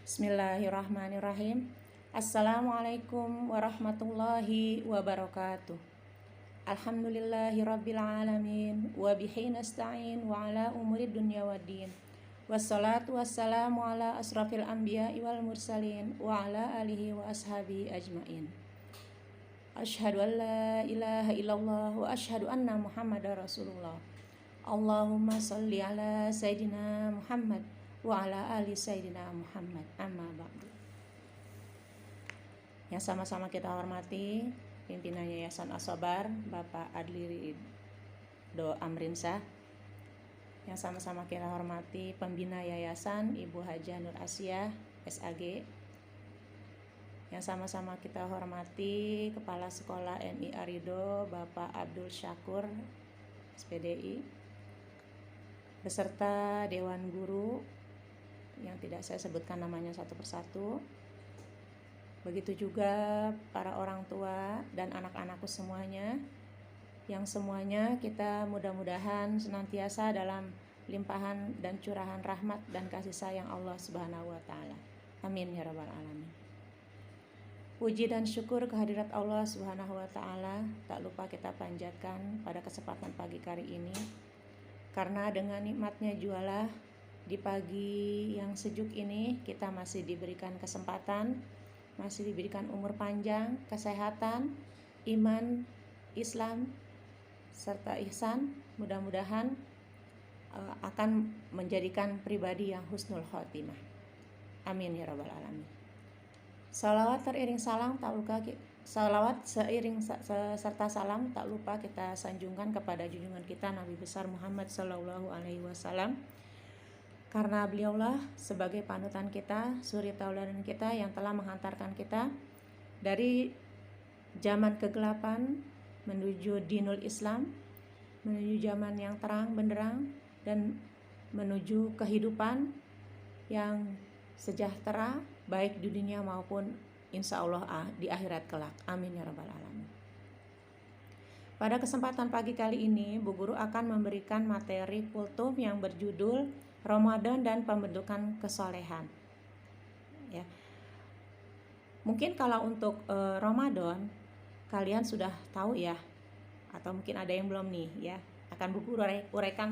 Bismillahirrahmanirrahim. Assalamualaikum warahmatullahi wabarakatuh. Alhamdulillahirabbil alamin wa bihi nasta'in wa ala umurid dunya waddin. Wassalatu wassalamu ala asrafil anbiya'i wal mursalin wa ala alihi wa ashabi ajmain. Asyhadu an la ilaha illallah wa asyhadu anna Muhammadar Rasulullah. Allahumma sholli ala sayyidina Muhammad wa ala ali sayyidina Muhammad, amma ba'du. Yang sama-sama kita hormati pimpinan Yayasan As-Sabar Bapak Adli Ridho Amrinsyah. Yang sama-sama kita hormati pembina yayasan Ibu Hajah Nur Asia SAG. Yang sama-sama kita hormati Kepala Sekolah MI Arido Bapak Abdul Syakur SPDI, beserta Dewan Guru yang tidak saya sebutkan namanya satu persatu. Begitu juga para orang tua dan anak-anakku semuanya, yang semuanya kita mudah-mudahan senantiasa dalam limpahan dan curahan rahmat dan kasih sayang Allah Subhanahu wa taala. Amin ya rabbal alamin. Puji dan syukur kehadirat Allah Subhanahu wa taala tak lupa kita panjatkan pada kesempatan pagi kali ini, karena dengan nikmatnya jualah di pagi yang sejuk ini kita masih diberikan kesempatan, masih diberikan umur panjang, kesehatan, iman, Islam, serta ihsan. Mudah-mudahan akan menjadikan pribadi yang husnul khotimah. Amin ya rabbal alamin. Salawat teriring salam tak lupa salawat seiring serta salam tak lupa kita sanjungkan kepada junjungan kita Nabi besar Muhammad sallallahu alaihi wasallam, karena beliaulah sebagai panutan kita, suri tauladan kita yang telah menghantarkan kita dari zaman kegelapan menuju dinul Islam, menuju zaman yang terang benderang, dan menuju kehidupan yang sejahtera baik di dunia maupun insya Allah di akhirat kelak. Amin ya rabbal alamin. Pada kesempatan pagi kali ini, Bu Guru akan memberikan materi kultum yang berjudul Ramadan dan Pembentukan Kesolehan. Ya. Mungkin kalau untuk Ramadan kalian sudah tahu ya, atau mungkin ada yang belum nih ya. Akan Bu Guru uraikan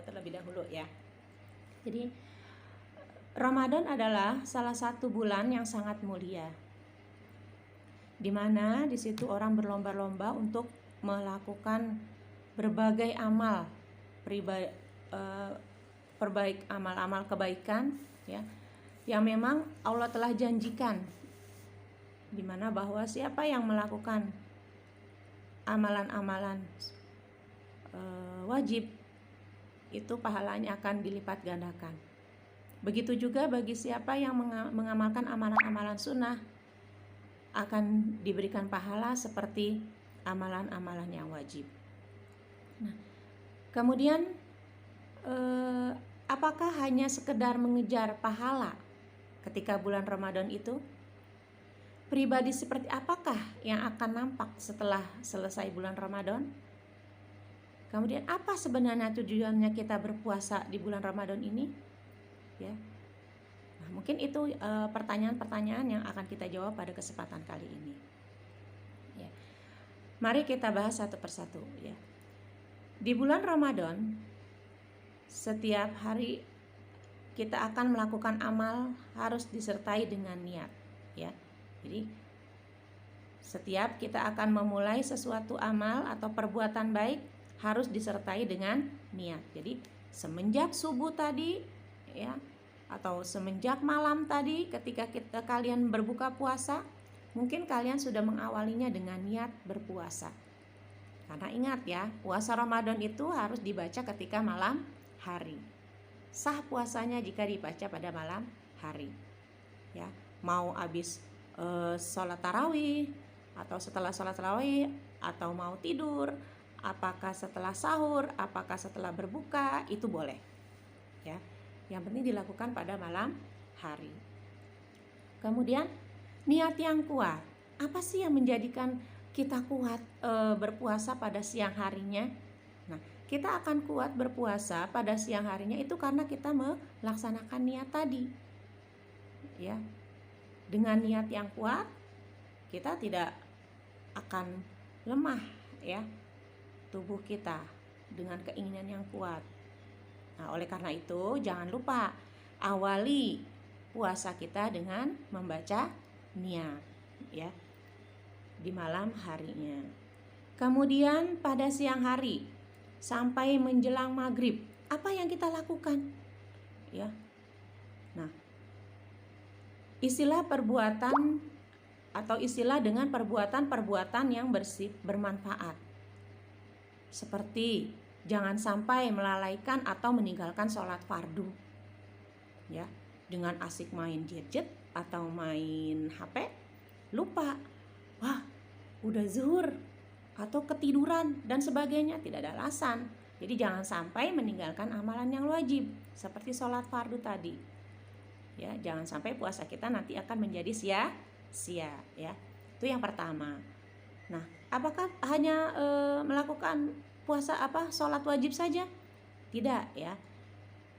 terlebih dahulu ya. Jadi Ramadan adalah salah satu bulan yang sangat mulia, di mana di situ orang berlomba-lomba untuk melakukan berbagai amal amal-amal kebaikan ya, yang memang Allah telah janjikan, di mana bahwa siapa yang melakukan amalan-amalan wajib itu pahalanya akan dilipat gandakan. Begitu juga bagi siapa yang mengamalkan amalan-amalan sunnah akan diberikan pahala seperti amalan-amalan yang wajib. Nah, kemudian apakah hanya sekedar mengejar pahala ketika bulan Ramadan itu? Pribadi seperti apakah yang akan nampak setelah selesai bulan Ramadan? Kemudian apa sebenarnya tujuannya kita berpuasa di bulan Ramadan ini? Ya. Nah, mungkin itu pertanyaan-pertanyaan yang akan kita jawab pada kesempatan kali ini. Ya. Mari kita bahas satu persatu ya. Di bulan Ramadan, setiap hari kita akan melakukan amal harus disertai dengan niat ya. Jadi setiap kita akan memulai sesuatu amal atau perbuatan baik harus disertai dengan niat. Jadi semenjak subuh tadi ya, atau semenjak malam tadi ketika kalian berbuka puasa, mungkin kalian sudah mengawalinya dengan niat berpuasa. Karena ingat ya, puasa Ramadan itu harus dibaca ketika malam hari. Sah puasanya jika dibaca pada malam hari. Ya, mau habis sholat tarawih atau setelah sholat tarawih, atau mau tidur, apakah setelah sahur, apakah setelah berbuka, itu boleh. Ya, yang penting dilakukan pada malam hari. Kemudian niat yang kuat. Apa sih yang menjadikan kita kuat berpuasa pada siang harinya? Nah, kita akan kuat berpuasa pada siang harinya itu karena kita melaksanakan niat tadi. ya. Dengan niat yang kuat kita tidak akan lemah ya tubuh kita dengan keinginan yang kuat. Nah, oleh karena itu jangan lupa awali puasa kita dengan membaca niat ya di malam harinya. Kemudian pada siang hari sampai menjelang maghrib, apa yang kita lakukan? Ya. Nah, istilah perbuatan atau istilah dengan perbuatan-perbuatan yang bermanfaat. Seperti jangan sampai melalaikan atau meninggalkan sholat fardu. Ya, dengan asik main gadget atau main HP, lupa. Wah, udah zuhur atau ketiduran dan sebagainya, tidak ada alasan. Jadi jangan sampai meninggalkan amalan yang wajib seperti sholat fardu tadi. Ya, jangan sampai puasa kita nanti akan menjadi sia-sia ya. Itu yang pertama. Nah, apakah hanya melakukan puasa sholat wajib saja? Tidak ya.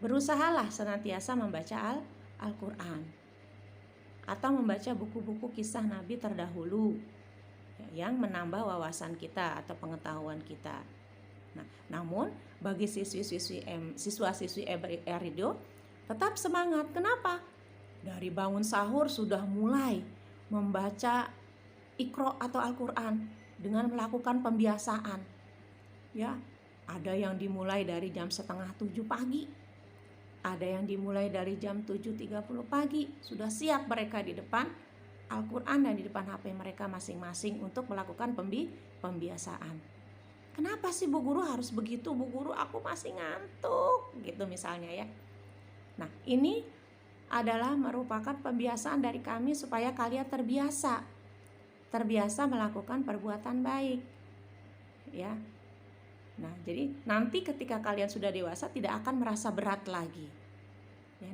Berusahalah senantiasa membaca Al-Quran atau membaca buku-buku kisah Nabi terdahulu yang menambah wawasan kita atau pengetahuan kita. Nah, namun bagi siswa-siswi Erido tetap semangat. Kenapa? Dari bangun sahur sudah mulai membaca Iqra atau Al-Quran dengan melakukan pembiasaan. Ya, ada yang dimulai dari jam 6:30 pagi. Ada yang dimulai dari jam 7:30 pagi. Sudah siap mereka di depan Al-Quran dan di depan HP mereka masing-masing untuk melakukan pembiasaan. Kenapa sih Bu Guru harus begitu? Bu Guru, aku masih ngantuk gitu misalnya ya. Nah, ini adalah merupakan pembiasaan dari kami supaya kalian terbiasa melakukan perbuatan baik ya. Nah, jadi nanti ketika kalian sudah dewasa tidak akan merasa berat lagi ya.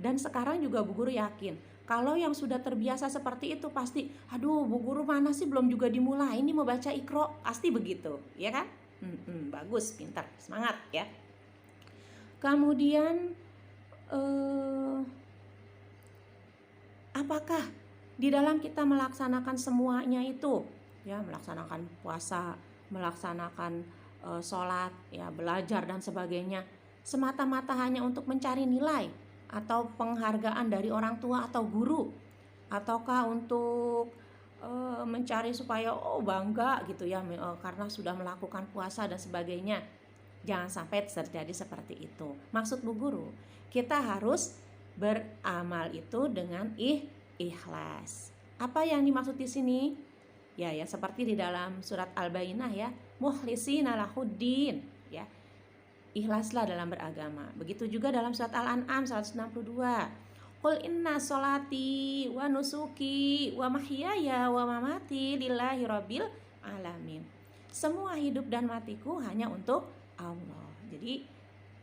Dan sekarang juga Bu Guru yakin kalau yang sudah terbiasa seperti itu pasti, aduh Bu Guru mana sih belum juga dimulai, ini mau baca Iqra, pasti begitu ya kan? Bagus, pintar, semangat ya. Kemudian apakah di dalam kita melaksanakan semuanya itu ya, melaksanakan puasa, melaksanakan sholat ya, belajar dan sebagainya, semata-mata hanya untuk mencari nilai atau penghargaan dari orang tua atau guru, ataukah untuk mencari supaya bangga gitu ya karena sudah melakukan puasa dan sebagainya? Jangan sampai terjadi seperti itu. Maksud Bu Guru, kita harus beramal itu dengan ikhlas. Apa yang dimaksud di sini? Ya seperti di dalam surat Al-Bayyinah ya, mukhlisina lahuddin ya. Ikhlaslah dalam beragama. Begitu juga dalam surat Al-An'am 162. Qul inna sholati wa nusuki wa mahyaya wa mamati lillahi rabbil alamin. Semua hidup dan matiku hanya untuk Allah. Jadi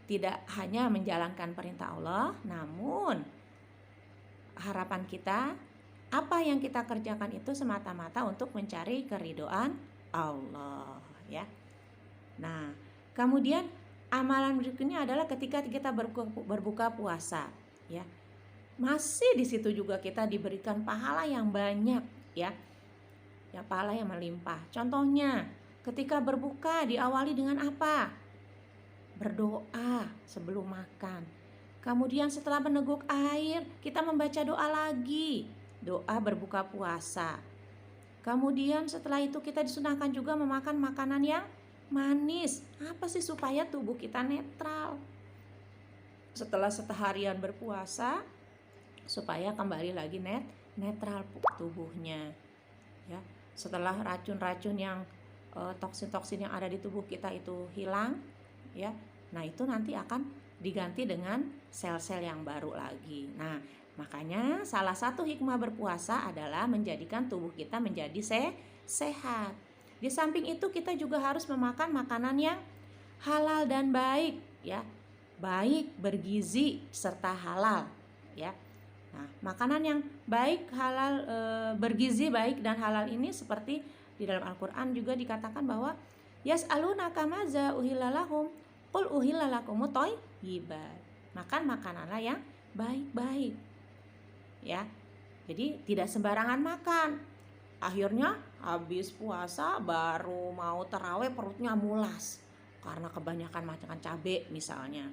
tidak hanya menjalankan perintah Allah, namun harapan kita, apa yang kita kerjakan itu semata-mata untuk mencari keridhaan Allah ya. Nah, kemudian amalan berikutnya adalah ketika kita berbuka puasa ya. Masih di situ juga kita diberikan pahala yang banyak ya. Ya, pahala yang melimpah. Contohnya, ketika berbuka diawali dengan apa? Berdoa sebelum makan. Kemudian setelah meneguk air, kita membaca doa lagi. Doa berbuka puasa. Kemudian setelah itu kita disunahkan juga memakan makanan yang manis. Apa sih? Supaya tubuh kita netral setelah seharian berpuasa, supaya kembali lagi netral tubuhnya ya. Setelah racun-racun yang toksin-toksin yang ada di tubuh kita itu hilang ya, nah itu nanti akan diganti dengan sel-sel yang baru lagi. Nah, makanya salah satu hikmah berpuasa adalah menjadikan tubuh kita menjadi sehat. Di samping itu kita juga harus memakan makanan yang halal dan baik ya. Baik, bergizi serta halal ya. Nah, makanan yang baik, halal, bergizi, baik dan halal ini seperti di dalam Al-Qur'an juga dikatakan bahwa yas'alunaka maza uhilla lahum qul uhilla lakumut thayyibat. Makan makananlah yang baik-baik. ya. Jadi tidak sembarangan makan. Akhirnya habis puasa baru mau tarawih perutnya mulas karena kebanyakan makan cabai misalnya,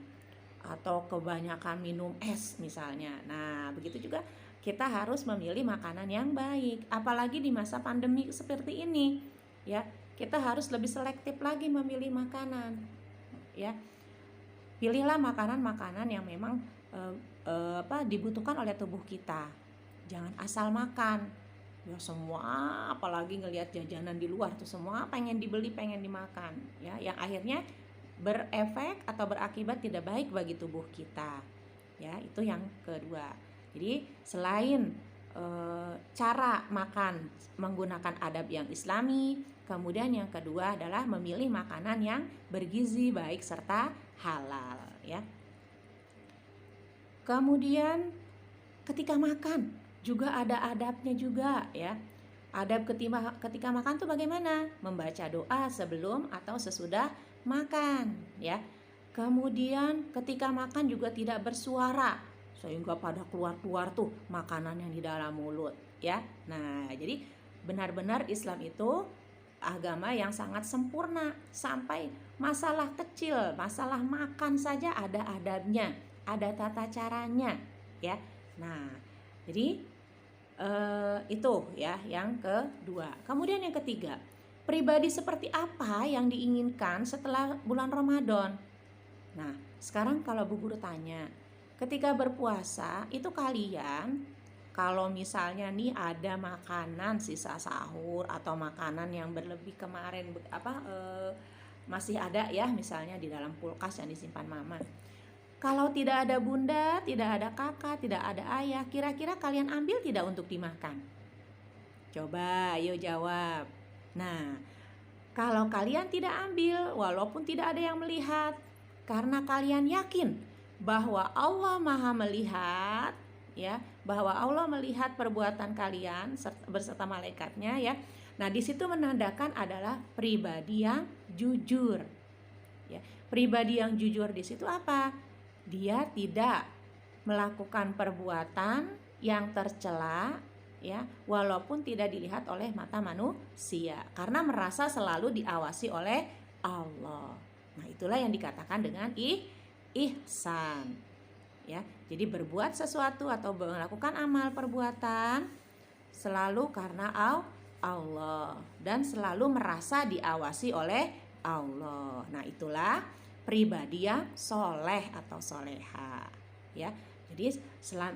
atau kebanyakan minum es misalnya. Nah, begitu juga kita harus memilih makanan yang baik, apalagi di masa pandemi seperti ini, ya. Kita harus lebih selektif lagi memilih makanan, ya. Pilihlah makanan-makanan yang memang dibutuhkan oleh tubuh kita. Jangan asal makan. Ya semua, apalagi ngelihat jajanan di luar tuh semua pengen dibeli, pengen dimakan, ya. Yang akhirnya berefek atau berakibat tidak baik bagi tubuh kita. Ya, itu yang kedua. Jadi selain cara makan menggunakan adab yang Islami, kemudian yang kedua adalah memilih makanan yang bergizi baik serta halal, ya. Kemudian ketika makan juga ada adabnya juga, ya. Adab ketika makan tuh bagaimana? Membaca doa sebelum atau sesudah makan, ya. Kemudian ketika makan juga tidak bersuara sehingga pada keluar tuh makanan yang di dalam mulut, ya. Nah, jadi benar-benar Islam itu agama yang sangat sempurna, sampai masalah kecil, masalah makan saja ada adabnya, ada tata caranya, ya. Nah, jadi itu ya yang kedua. Kemudian yang ketiga, pribadi seperti apa yang diinginkan setelah bulan Ramadan? Nah, sekarang kalau Bu Guru tanya, ketika berpuasa itu kalian kalau misalnya nih ada makanan sisa sahur atau makanan yang berlebih kemarin masih ada ya, misalnya di dalam kulkas yang disimpan mama. Kalau tidak ada bunda, tidak ada kakak, tidak ada ayah, kira-kira kalian ambil tidak untuk dimakan? Coba, ayo jawab. Nah, kalau kalian tidak ambil, walaupun tidak ada yang melihat, karena kalian yakin bahwa Allah Maha melihat, ya, bahwa Allah melihat perbuatan kalian beserta malaikatnya, ya. Nah, di situ menandakan adalah pribadi yang jujur. Ya, pribadi yang jujur di situ apa? Dia tidak melakukan perbuatan yang tercela, ya, walaupun tidak dilihat oleh mata manusia, karena merasa selalu diawasi oleh Allah. Nah, itulah yang dikatakan dengan ihsan, ya. Jadi berbuat sesuatu atau melakukan amal perbuatan selalu karena Allah dan selalu merasa diawasi oleh Allah. Nah, itulah pribadi yang soleh atau soleha, ya. Jadi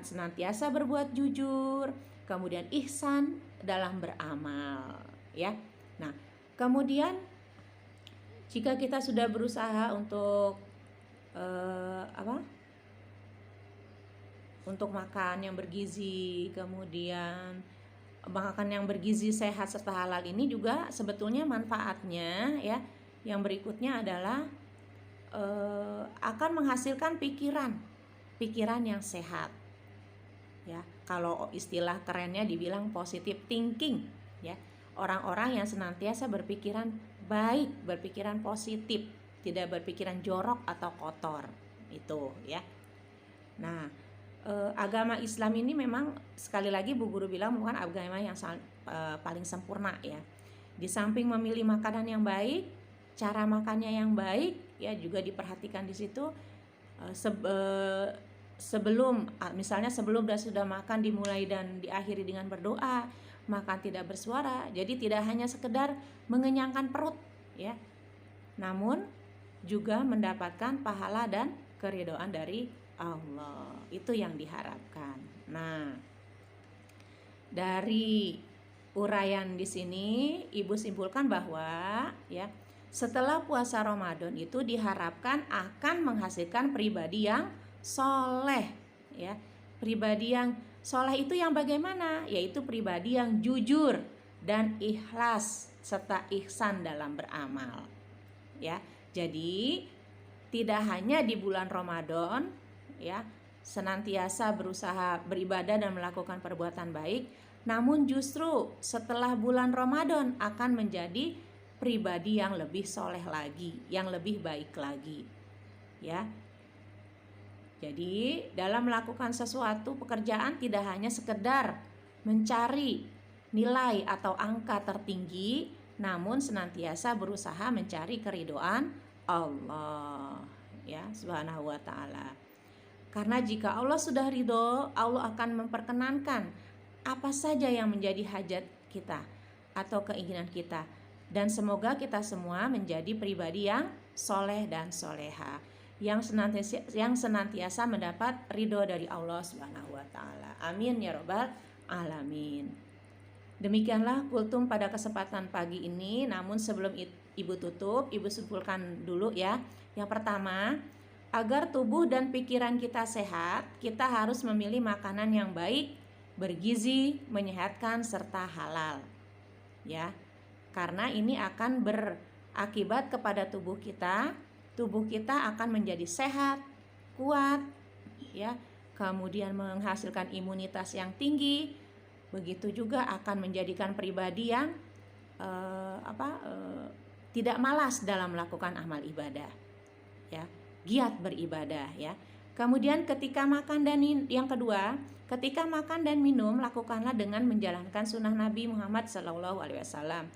senantiasa berbuat jujur, kemudian ihsan dalam beramal, ya. Nah, kemudian jika kita sudah berusaha untuk untuk makan yang bergizi, kemudian makan yang bergizi, sehat serta halal, ini juga sebetulnya manfaatnya, ya, yang berikutnya adalah akan menghasilkan pikiran yang sehat, ya. Kalau istilah kerennya dibilang positive thinking, ya. Orang-orang yang senantiasa berpikiran baik, berpikiran positif, tidak berpikiran jorok atau kotor, itu, ya. Nah, agama Islam ini memang sekali lagi Bu Guru bilang bukan agama yang paling sempurna, ya. Di samping memilih makanan yang baik, cara makannya yang baik, ya, juga diperhatikan di situ. Sebelum misalnya sebelum dan sudah makan dimulai dan diakhiri dengan berdoa, makan tidak bersuara. Jadi tidak hanya sekedar mengenyangkan perut, ya, namun juga mendapatkan pahala dan keridhaan dari Allah. Itu yang diharapkan. Nah, dari uraian di sini Ibu simpulkan bahwa, ya, setelah puasa Ramadan itu diharapkan akan menghasilkan pribadi yang soleh, ya. Pribadi yang soleh itu yang bagaimana? Yaitu pribadi yang jujur dan ikhlas serta ihsan dalam beramal, ya. Jadi tidak hanya di bulan Ramadan, ya, senantiasa berusaha beribadah dan melakukan perbuatan baik, namun justru setelah bulan Ramadan akan menjadi pribadi yang lebih soleh lagi, yang lebih baik lagi, ya. Jadi dalam melakukan sesuatu pekerjaan tidak hanya sekedar mencari nilai atau angka tertinggi, namun senantiasa berusaha mencari keridhaan Allah, ya, Subhanahu wa taala. Karena jika Allah sudah ridho, Allah akan memperkenankan apa saja yang menjadi hajat kita atau keinginan kita. Dan semoga kita semua menjadi pribadi yang soleh dan soleha, yang senantiasa mendapat ridho dari Allah Subhanahu wa taala. Amin ya robbal alamin. Demikianlah kultum pada kesempatan pagi ini. Namun sebelum Ibu tutup, Ibu simpulkan dulu ya. Yang pertama, agar tubuh dan pikiran kita sehat, kita harus memilih makanan yang baik, bergizi, menyehatkan, serta halal. Ya, karena ini akan berakibat kepada tubuh kita. Tubuh kita akan menjadi sehat, kuat, ya, kemudian menghasilkan imunitas yang tinggi. Begitu juga akan menjadikan pribadi yang tidak malas dalam melakukan amal ibadah, ya, giat beribadah, ya. Kemudian ketika makan dan yang kedua, ketika makan dan minum lakukanlah dengan menjalankan sunnah Nabi Muhammad SAW.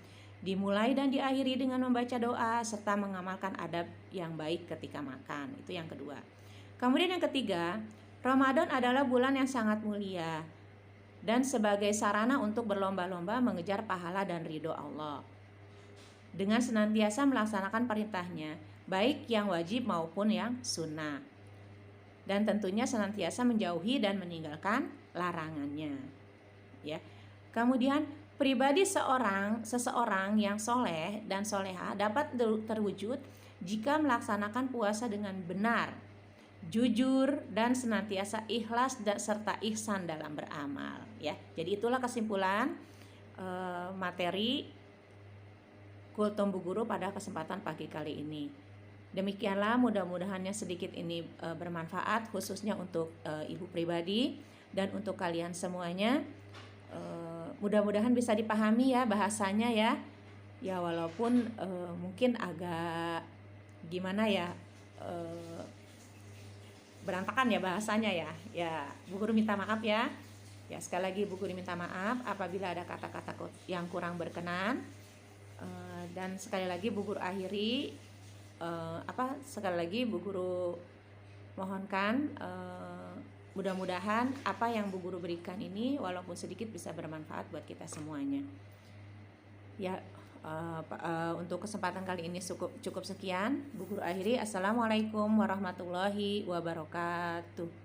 Dimulai dan diakhiri dengan membaca doa serta mengamalkan adab yang baik ketika makan. Itu yang kedua. Kemudian yang ketiga, Ramadan adalah bulan yang sangat mulia dan sebagai sarana untuk berlomba-lomba mengejar pahala dan ridho Allah. Dengan senantiasa melaksanakan perintahnya, baik yang wajib maupun yang sunnah. Dan tentunya senantiasa menjauhi dan meninggalkan larangannya. Ya. Kemudian pribadi seseorang yang soleh dan soleha dapat terwujud jika melaksanakan puasa dengan benar, jujur, dan senantiasa ikhlas dan serta ihsan dalam beramal, ya. Jadi itulah kesimpulan materi kultum Bu Guru pada kesempatan pagi kali ini. Demikianlah, mudah-mudahannya sedikit ini bermanfaat khususnya untuk ibu pribadi dan untuk kalian semuanya. Mudah-mudahan bisa dipahami ya bahasanya ya. Ya walaupun mungkin agak gimana ya, berantakan ya bahasanya ya. Ya, Bu Guru minta maaf ya. Ya, sekali lagi Bu Guru minta maaf apabila ada kata-kata yang kurang berkenan. Dan sekali lagi Bu Guru akhiri sekali lagi Bu Guru mohonkan mudah-mudahan apa yang Bu Guru berikan ini walaupun sedikit bisa bermanfaat buat kita semuanya. Ya, untuk kesempatan kali ini cukup sekian. Bu Guru akhiri. Assalamualaikum warahmatullahi wabarakatuh.